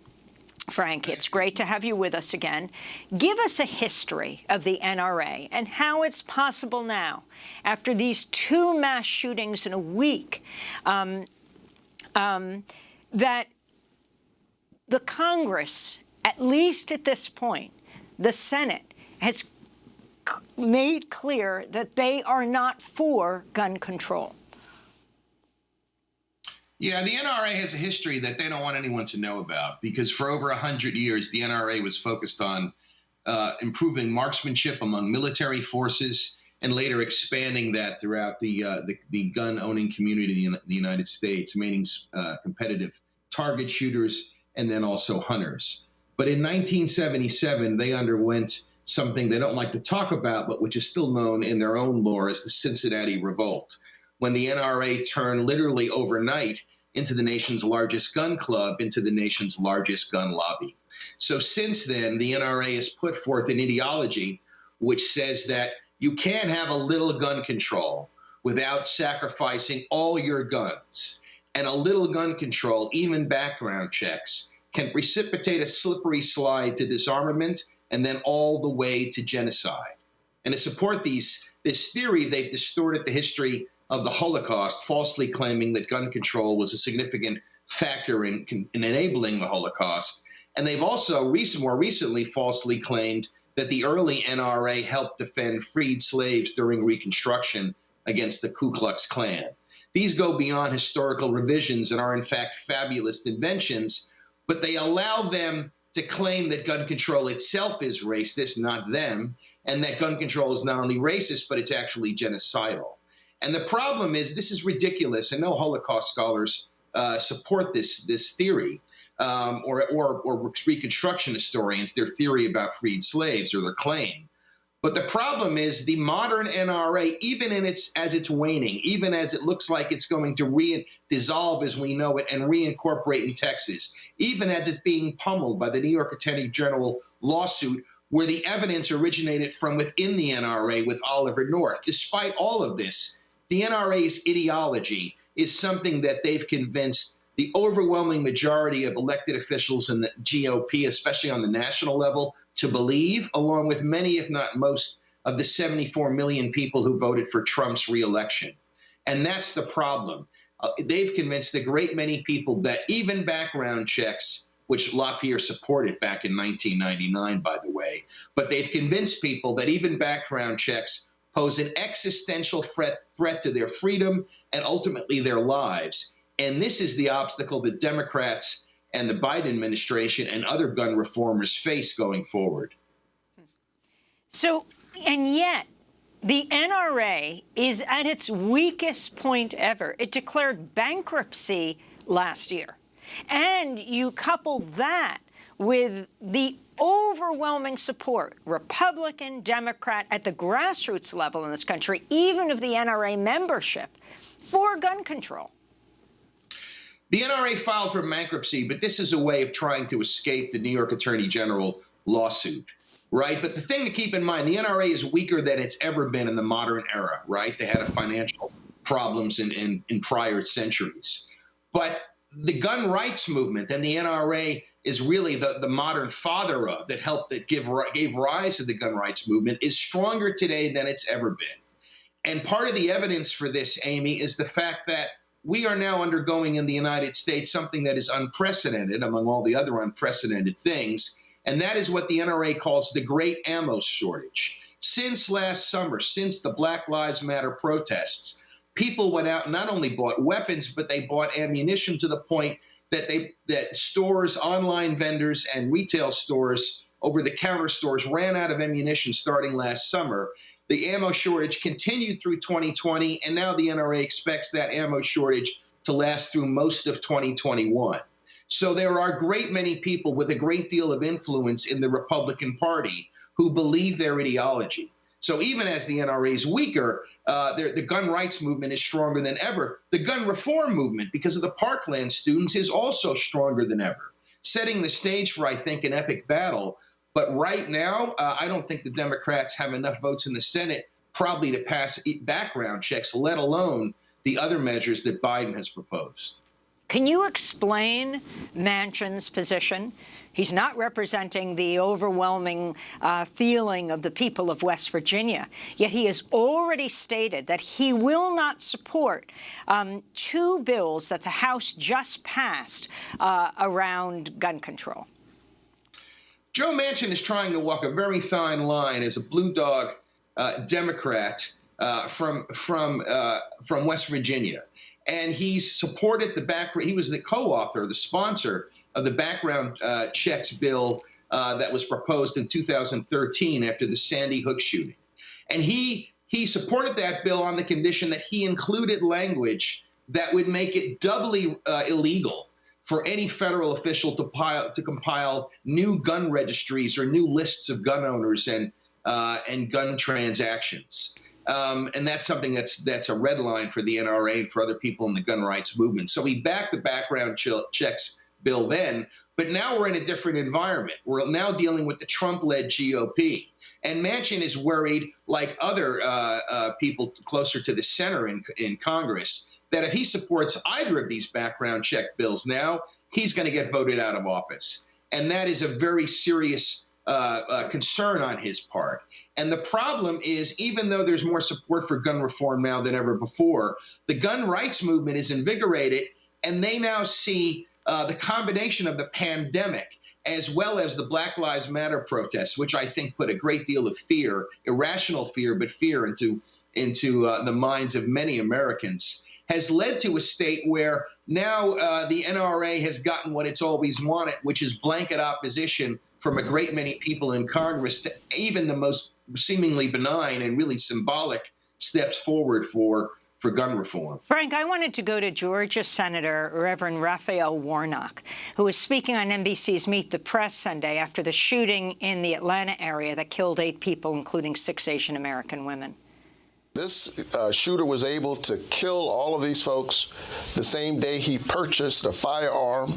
Frank, it's great to have you with us again. Give us a history of the NRA and how it's possible now, after these 2 mass shootings in a week, that the Congress, at least at this point, the Senate, has made clear that they are not for gun control. Yeah, the NRA has a history that they don't want anyone to know about, because for over 100 years, the NRA was focused on improving marksmanship among military forces and later expanding that throughout the gun-owning community in the United States, meaning competitive target shooters and then also hunters. But in 1977, they underwent something they don't like to talk about, but which is still known in their own lore as the Cincinnati Revolt, when the NRA turned literally overnight into the nation's largest gun club, into the nation's largest gun lobby. So since then, the NRA has put forth an ideology which says that you can't have a little gun control without sacrificing all your guns. And a little gun control, even background checks, can precipitate a slippery slide to disarmament and then all the way to genocide. And to support this theory, they've distorted the history of the Holocaust, falsely claiming that gun control was a significant factor in enabling the Holocaust. And they've also more recently falsely claimed that the early NRA helped defend freed slaves during Reconstruction against the Ku Klux Klan. These go beyond historical revisions and are in fact fabulous inventions, but they allow them to claim that gun control itself is racist, not them, and that gun control is not only racist, but it's actually genocidal. And the problem is, this is ridiculous, and no Holocaust scholars support this theory, or Reconstruction historians, their theory about freed slaves or their claim. But the problem is the modern NRA, even as it's waning, even as it looks like it's going to dissolve as we know it and reincorporate in Texas, even as it's being pummeled by the New York Attorney General lawsuit where the evidence originated from within the NRA with Oliver North. Despite all of this, the NRA's ideology is something that they've convinced the overwhelming majority of elected officials in the GOP, especially on the national level, to believe, along with many, if not most, of the 74 million people who voted for Trump's reelection. And that's the problem. They've convinced a great many people that even background checks, which LaPierre supported back in 1999, by the way, but they've convinced people that even background checks pose an existential threat to their freedom and ultimately their lives. And this is the obstacle that Democrats and the Biden administration and other gun reformers face going forward. So, and yet, the NRA is at its weakest point ever. It declared bankruptcy last year. And you couple that with the overwhelming support, Republican, Democrat, at the grassroots level in this country, even of the NRA membership, for gun control. The NRA filed for bankruptcy, but this is a way of trying to escape the New York Attorney General lawsuit, right? But the thing to keep in mind, the NRA is weaker than it's ever been in the modern era, right? They had financial problems in prior centuries. But the gun rights movement, and the NRA is really the modern father of, that gave rise to the gun rights movement, is stronger today than it's ever been. And part of the evidence for this, Amy, is the fact that we are now undergoing in the United States something that is unprecedented among all the other unprecedented things, and that is what the NRA calls the great ammo shortage. Since last summer, since the Black Lives Matter protests, people went out and not only bought weapons, but they bought ammunition to the point that stores, online vendors, and retail stores, over-the-counter stores, ran out of ammunition starting last summer. The ammo shortage continued through 2020, and now the NRA expects that ammo shortage to last through most of 2021. So there are a great many people with a great deal of influence in the Republican Party who believe their ideology. So even as the NRA is weaker, the gun rights movement is stronger than ever. The gun reform movement, because of the Parkland students, is also stronger than ever, setting the stage for, I think, an epic battle. But right now, I don't think the Democrats have enough votes in the Senate probably to pass background checks, let alone the other measures that Biden has proposed. Can you explain Manchin's position? He's not representing the overwhelming feeling of the people of West Virginia, yet he has already stated that he will not support two bills that the House just passed around gun control. Joe Manchin is trying to walk a very fine line as a blue dog Democrat from West Virginia, and he's supported the background. He was the co-author, the sponsor of the background checks bill that was proposed in 2013 after the Sandy Hook shooting, and he supported that bill on the condition that he included language that would make it doubly illegal for any federal official to compile new gun registries or new lists of gun owners and gun transactions. And that's something that's a red line for the NRA and for other people in the gun rights movement. So we backed the background checks bill then, but now we're in a different environment. We're now dealing with the Trump-led GOP. And Manchin is worried, like other people closer to the center in Congress, that if he supports either of these background check bills now, he's going to get voted out of office. And that is a very serious concern on his part. And the problem is, even though there's more support for gun reform now than ever before, the gun rights movement is invigorated, and they now see the combination of the pandemic as well as the Black Lives Matter protests, which I think put a great deal of fear, irrational fear, but fear into the minds of many Americans, has led to a state where now the NRA has gotten what it's always wanted, which is blanket opposition from a great many people in Congress to even the most seemingly benign and really symbolic steps forward for gun reform. Frank, I wanted to go to Georgia Senator Reverend Raphael Warnock, who was speaking on NBC's Meet the Press Sunday after the shooting in the Atlanta area that killed 8 people, including 6 Asian American women. This shooter was able to kill all of these folks the same day he purchased a firearm.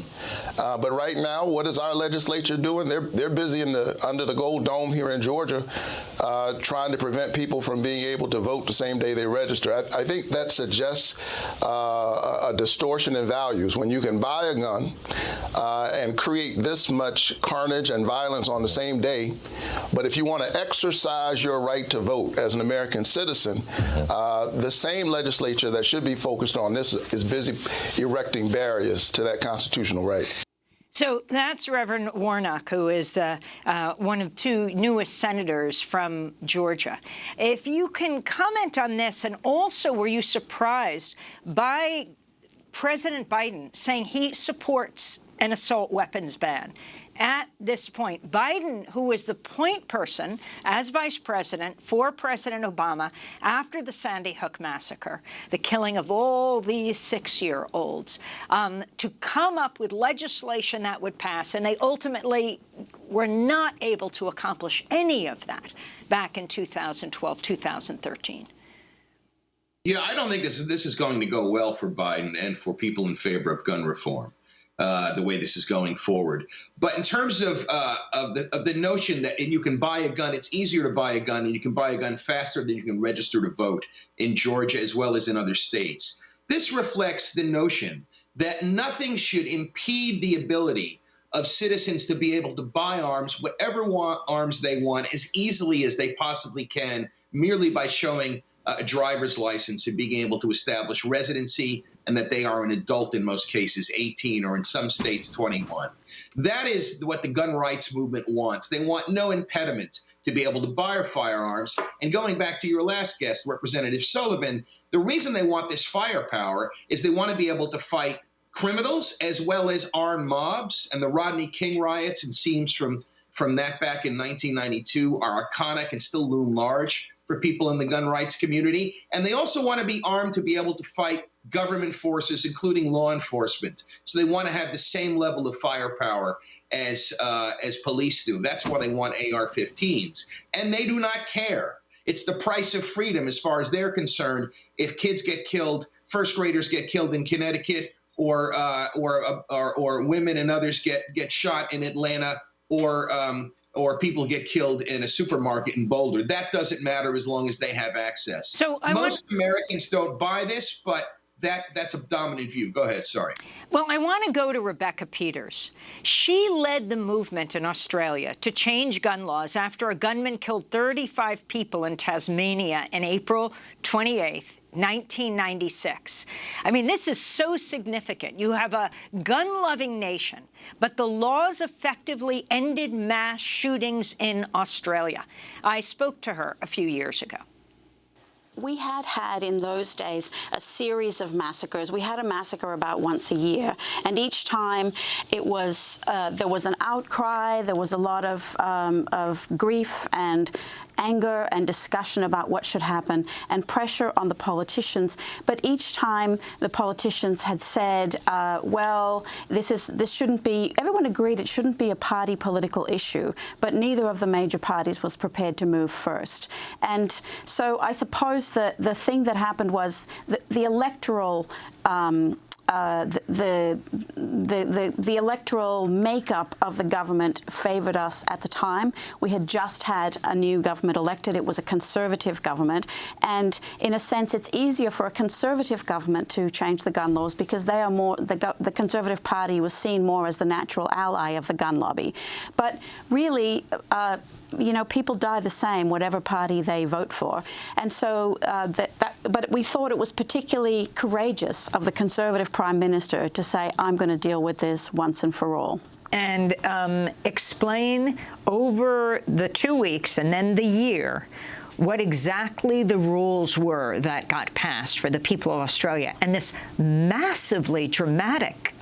But right now, what is our legislature doing? They're busy under the Gold Dome here in Georgia, trying to prevent people from being able to vote the same day they register. I think that suggests a distortion in values. When you can buy a gun and create this much carnage and violence on the same day, but if you want to exercise your right to vote as an American citizen, the same legislature that should be focused on this is busy erecting barriers to that constitutional right. So that's Reverend Warnock, who is the one of 2 newest senators from Georgia. If you can comment on this, and also were you surprised by President Biden saying he supports an assault weapons ban? At this point, Biden, who was the point person as vice president for President Obama after the Sandy Hook massacre, the killing of all these 6-year-olds, to come up with legislation that would pass, and they ultimately were not able to accomplish any of that back in 2012, 2013. Yeah, I don't think this is going to go well for Biden and for people in favor of gun reform. The way this is going forward. But in terms of the notion that you can buy a gun, it's easier to buy a gun, and you can buy a gun faster than you can register to vote in Georgia as well as in other states. This reflects the notion that nothing should impede the ability of citizens to be able to buy arms, whatever arms they want, as easily as they possibly can, merely by showing a driver's license and being able to establish residency, and that they are an adult in most cases, 18, or in some states 21. That is what the gun rights movement wants. They want no impediment to be able to buy firearms. And going back to your last guest, Representative Sullivan, the reason they want this firepower is they want to be able to fight criminals as well as armed mobs. And the Rodney King riots and scenes from that back in 1992 are iconic and still loom large for people in the gun rights community. And they also want to be armed to be able to fight government forces, including law enforcement. So they want to have the same level of firepower as police do. That's why they want AR-15s. And they do not care. It's the price of freedom as far as they're concerned. If kids get killed, first graders get killed in Connecticut, or women and others get shot in Atlanta, or people get killed in a supermarket in Boulder. That doesn't matter as long as they have access. So most Americans don't buy this, but that's a dominant view. Go ahead, sorry. Well, I want to go to Rebecca Peters. She led the movement in Australia to change gun laws after a gunman killed 35 people in Tasmania in April 28th, 1996. I mean, this is so significant. You have a gun-loving nation, but the laws effectively ended mass shootings in Australia. I spoke to her a few years ago. We had in those days a series of massacres. We had a massacre about once a year, and each time it was there was an outcry. There was a lot of grief and anger and discussion about what should happen and pressure on the politicians. But each time the politicians had said, well, this shouldn't be, everyone agreed it shouldn't be a party political issue, but neither of the major parties was prepared to move first. And so I suppose that the thing that happened was the electoral the electoral makeup of the government favored us at the time. We had just had a new government elected. It was a conservative government. And in a sense, it's easier for a conservative government to change the gun laws because they are more, the Conservative Party was seen more as the natural ally of the gun lobby. But really, you know, people die the same, whatever party they vote for. And so, but we thought it was particularly courageous of the Conservative Prime Minister to say, I'm going to deal with this once and for all. And explain over the 2 weeks and then the year what exactly the rules were that got passed for the people of Australia. And this massively dramatic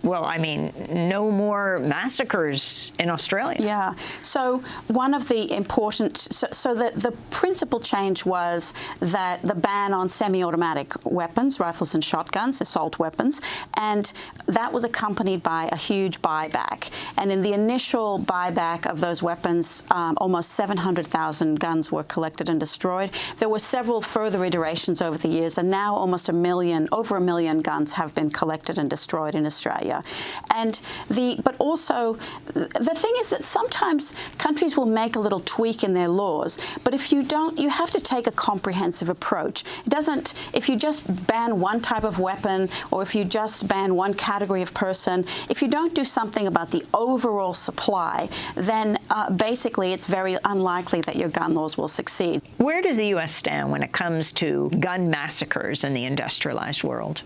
well, I mean, no more massacres in Australia. Yeah. So one of the important, so the principal change was that the ban on semi-automatic weapons, rifles and shotguns, assault weapons, and that was accompanied by a huge buyback. And in the initial buyback of those weapons, almost 700,000 guns were collected and destroyed. There were several further iterations over the years, and now almost over a million guns have been collected and destroyed in Australia. And but also the thing is that sometimes countries will make a little tweak in their laws, but if you don't, you have to take a comprehensive approach. It doesn't, if you just ban one type of weapon or if you just ban one category of person, if you don't do something about the overall supply, then basically it's very unlikely that your gun laws will succeed. Where does the U.S. stand when it comes to gun massacres in the industrialized world?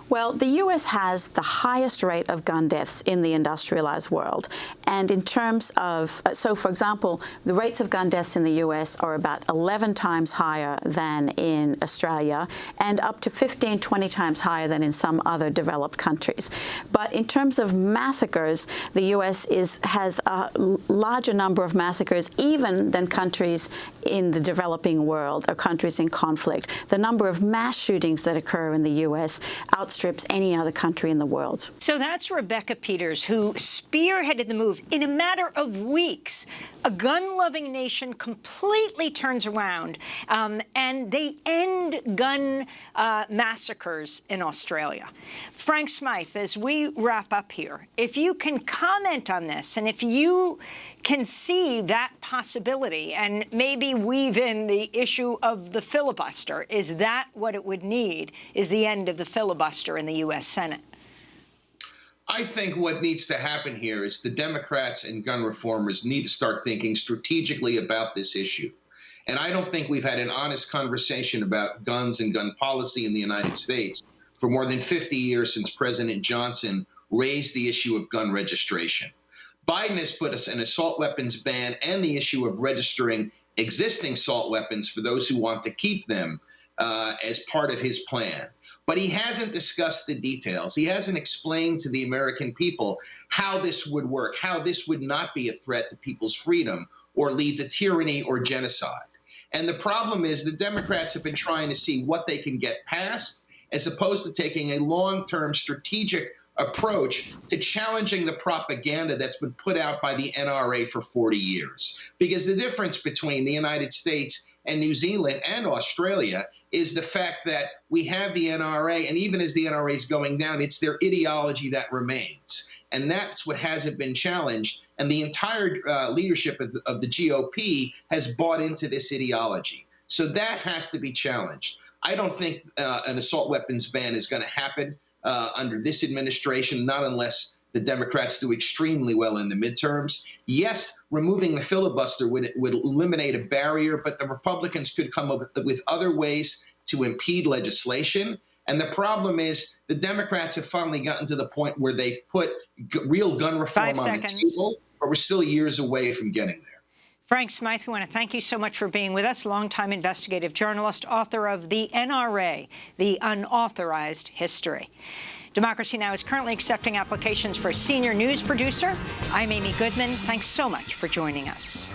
Well, the U.S. has the highest rate of gun deaths in the industrialized world. And in terms of, so for example, the rates of gun deaths in the U.S. are about 11 times higher than in Australia and up to 15, 20 times higher than in some other developed countries. But in terms of massacres, the U.S. has a larger number of massacres even than countries in the developing world or countries in conflict. The number of mass shootings that occur in the U.S. outstrips any other country in the world. So that's Rebecca Peters, who spearheaded the move. In a matter of weeks, a gun-loving nation completely turns around and they end gun massacres in Australia. Frank Smythe, as we wrap up here, if you can comment on this and if you can see that possibility and maybe weave in the issue of the filibuster, is that what it would need, is the end of the filibuster in the U.S. Senate? I think what needs to happen here is the Democrats and gun reformers need to start thinking strategically about this issue. And I don't think we've had an honest conversation about guns and gun policy in the United States for more than 50 years since President Johnson raised the issue of gun registration. Biden has put us an assault weapons ban and the issue of registering existing assault weapons for those who want to keep them as part of his plan. But he hasn't discussed the details. He hasn't explained to the American people how this would work, how this would not be a threat to people's freedom or lead to tyranny or genocide. And the problem is the Democrats have been trying to see what they can get past as opposed to taking a long-term strategic approach to challenging the propaganda that's been put out by the NRA for 40 years. Because the difference between the United States and New Zealand and Australia is the fact that we have the NRA, and even as the NRA is going down, it's their ideology that remains. And that's what hasn't been challenged. And the entire leadership of the GOP has bought into this ideology. So that has to be challenged. I don't think an assault weapons ban is going to happen under this administration, not unless The Democrats do extremely well in the midterms. Yes, removing the filibuster would eliminate a barrier, but the Republicans could come up with other ways to impede legislation. And the problem is the Democrats have finally gotten to the point where they've put real gun reform on the table, but we're still years away from getting there. Frank Smythe, we want to thank you so much for being with us, longtime investigative journalist, author of The NRA, The Unauthorized History. Democracy Now! Is currently accepting applications for a senior news producer. I'm Amy Goodman. Thanks so much for joining us.